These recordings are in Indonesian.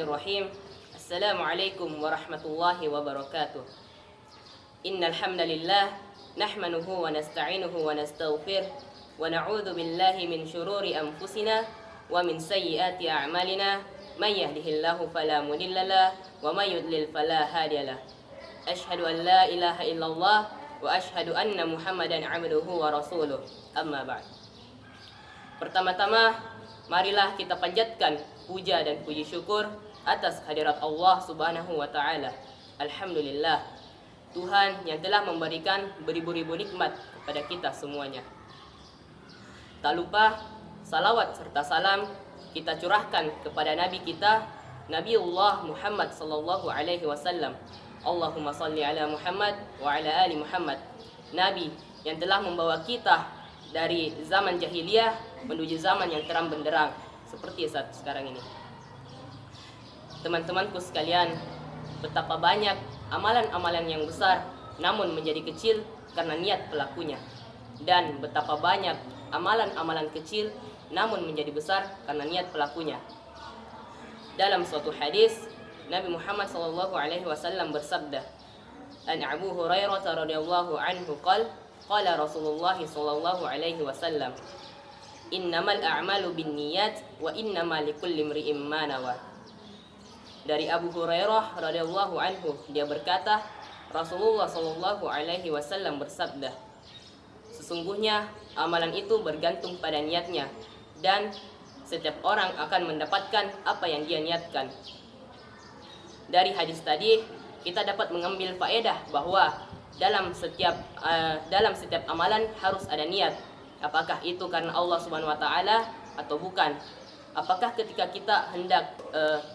Bismillahirrahmanirrahim. Assalamualaikum warahmatullahi wabarakatuh. Innal hamdalillah nahmanuhu wa nasta'inuhu wa nastaghfir wa na'udzu billahi min shururi anfusina wa min sayyiati a'malina may yahdihillahu fala mudhillalah wa may yudlil fala hadiyalah. Asyhadu an la ilaha illallah wa asyhadu anna Muhammadan 'abduhu wa rasuluh. Amma ba'd. Pertama-tama, marilah kita panjatkan puja dan puji syukur atas hadirat Allah Subhanahu wa taala. Alhamdulillah, Tuhan yang telah memberikan beribu-ribu nikmat kepada kita semuanya. Tak lupa salawat serta salam kita curahkan kepada nabi kita, Nabiullah Muhammad sallallahu alaihi wasallam. Allahumma salli ala Muhammad wa ala ali Muhammad. Nabi yang telah membawa kita dari zaman jahiliyah menuju zaman yang terang benderang seperti saat sekarang ini. Teman-temanku sekalian, betapa banyak amalan-amalan yang besar namun menjadi kecil karena niat pelakunya, dan betapa banyak amalan-amalan kecil namun menjadi besar karena niat pelakunya. Dalam suatu hadis, Nabi Muhammad SAW bersabda, An Abu Hurairah radhiyallahu anhu qala Rasulullah sallallahu alaihi wasallam, innamal a'malu binniyat wa innamal likulli imri'in ma nawa. Dari Abu Hurairah radhiyallahu anhu, dia berkata, Rasulullah sallallahu alaihi wasallam bersabda, sesungguhnya amalan itu bergantung pada niatnya, dan setiap orang akan mendapatkan apa yang dia niatkan. Dari hadis tadi kita dapat mengambil faedah bahwa dalam setiap amalan harus ada niat. Apakah itu karena Allah Subhanahu wa taala atau bukan? Apakah ketika kita hendak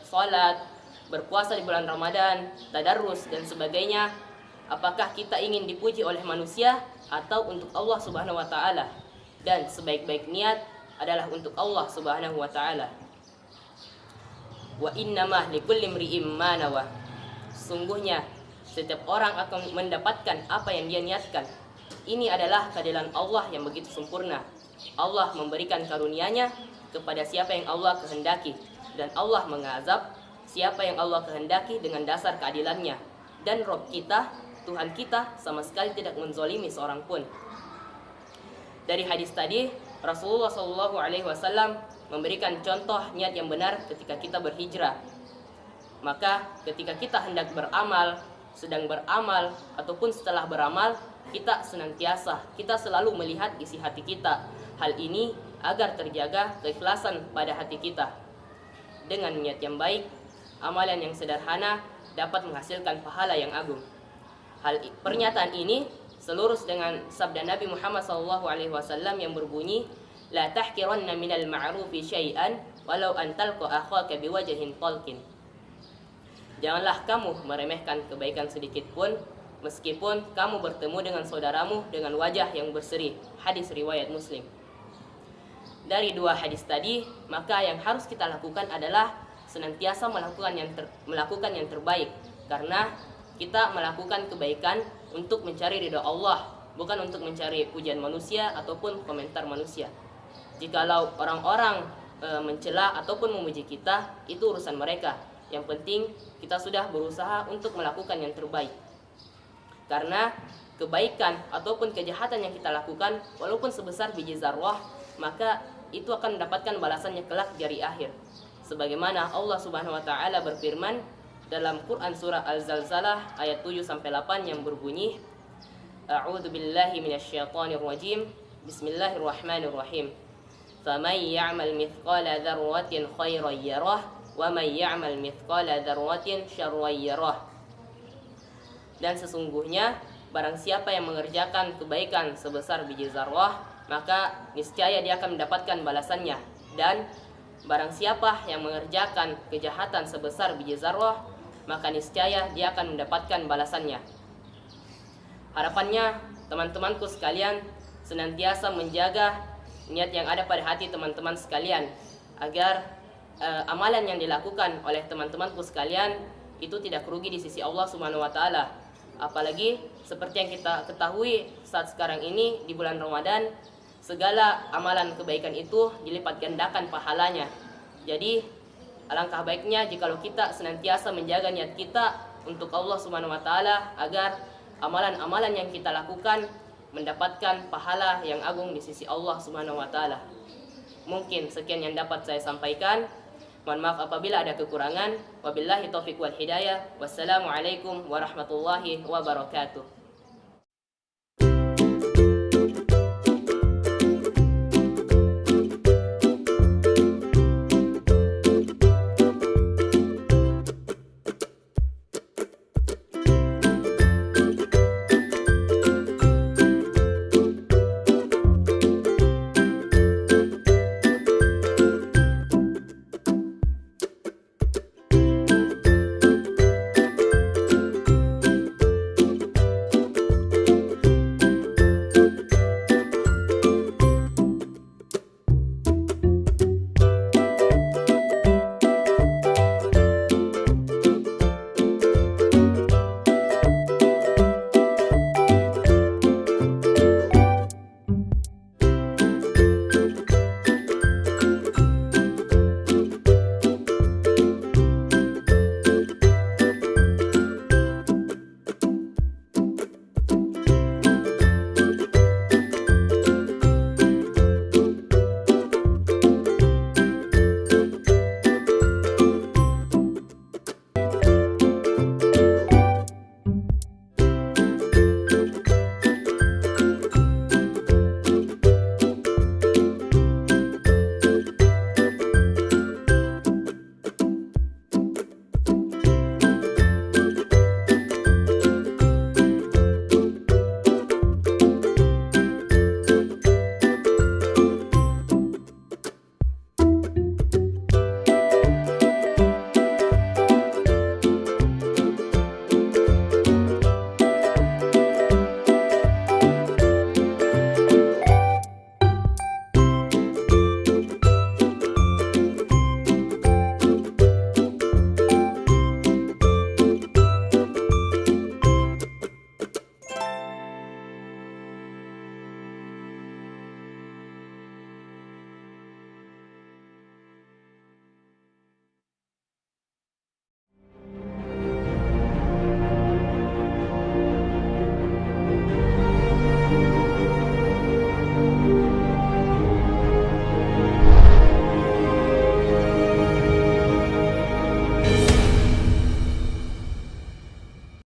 salat, berpuasa di bulan Ramadan, tadarrus dan sebagainya, apakah kita ingin dipuji oleh manusia atau untuk Allah Subhanahu wa taala? Dan sebaik-baik niat adalah untuk Allah Subhanahu wa taala. Wa innamah likulli imri'in ma nawa. Sungguhnya setiap orang akan mendapatkan apa yang dia niatkan. Ini adalah keadilan Allah yang begitu sempurna. Allah memberikan karunia-Nya kepada siapa yang Allah kehendaki, dan Allah mengazab siapa yang Allah kehendaki dengan dasar keadilan-Nya. Dan Rabb kita, Tuhan kita, sama sekali tidak menzalimi seorang pun. Dari hadis tadi, Rasulullah SAW memberikan contoh niat yang benar ketika kita berhijrah. Maka ketika kita hendak beramal, sedang beramal, ataupun setelah beramal, kita selalu melihat isi hati kita. Hal ini agar terjaga keikhlasan pada hati kita. Dengan niat yang baik, amalan yang sederhana dapat menghasilkan pahala yang agung. Pernyataan ini selurus dengan sabda Nabi Muhammad SAW yang berbunyi, La tahkiranna minal ma'rufi syai'an walau an talqa akhaka biwajhin talqin. Janganlah kamu meremehkan kebaikan sedikit pun, meskipun kamu bertemu dengan saudaramu dengan wajah yang berseri. Hadis riwayat Muslim. Dari dua hadis tadi, maka yang harus kita lakukan adalah senantiasa melakukan yang terbaik, karena kita melakukan kebaikan untuk mencari ridha Allah, bukan untuk mencari pujian manusia ataupun komentar manusia. Jikalau orang-orang mencela ataupun memuji kita, itu urusan mereka. Yang penting kita sudah berusaha untuk melakukan yang terbaik. Karena kebaikan ataupun kejahatan yang kita lakukan, walaupun sebesar biji zarrah, maka itu akan mendapatkan balasannya kelak di hari akhir. Sebagaimana Allah Subhanahu wa taala berfirman dalam Quran surah Al-Zalzalah ayat 7-8 yang berbunyi, A'udzu billahi minasyaitonir rajim. Bismillahirrahmanirrahim. Faman ya'mal mithqala dzarratin khairan yarah wa may ya'mal mithqala dzarratin syarran yarah. Dan sesungguhnya barang siapa yang mengerjakan kebaikan sebesar biji zarrah, maka niscaya dia akan mendapatkan balasannya. Dan barang siapa yang mengerjakan kejahatan sebesar biji zarrah, maka niscaya dia akan mendapatkan balasannya. Harapannya teman-temanku sekalian senantiasa menjaga niat yang ada pada hati teman-teman sekalian, agar amalan yang dilakukan oleh teman-temanku sekalian itu tidak rugi di sisi Allah Subhanahu wa taala. Apalagi seperti yang kita ketahui saat sekarang ini di bulan Ramadan, segala amalan kebaikan itu dilipat gandakan pahalanya. Jadi Alangkah baiknya jikalau kita senantiasa menjaga niat kita untuk Allah Subhanahu wa taala agar amalan-amalan yang kita lakukan mendapatkan pahala yang agung di sisi Allah Subhanahu wa taala. Mungkin sekian yang dapat saya sampaikan. Mohon maaf apabila ada kekurangan. Wabillahi taufiq wal hidayah. Wassalamualaikum warahmatullahi wabarakatuh.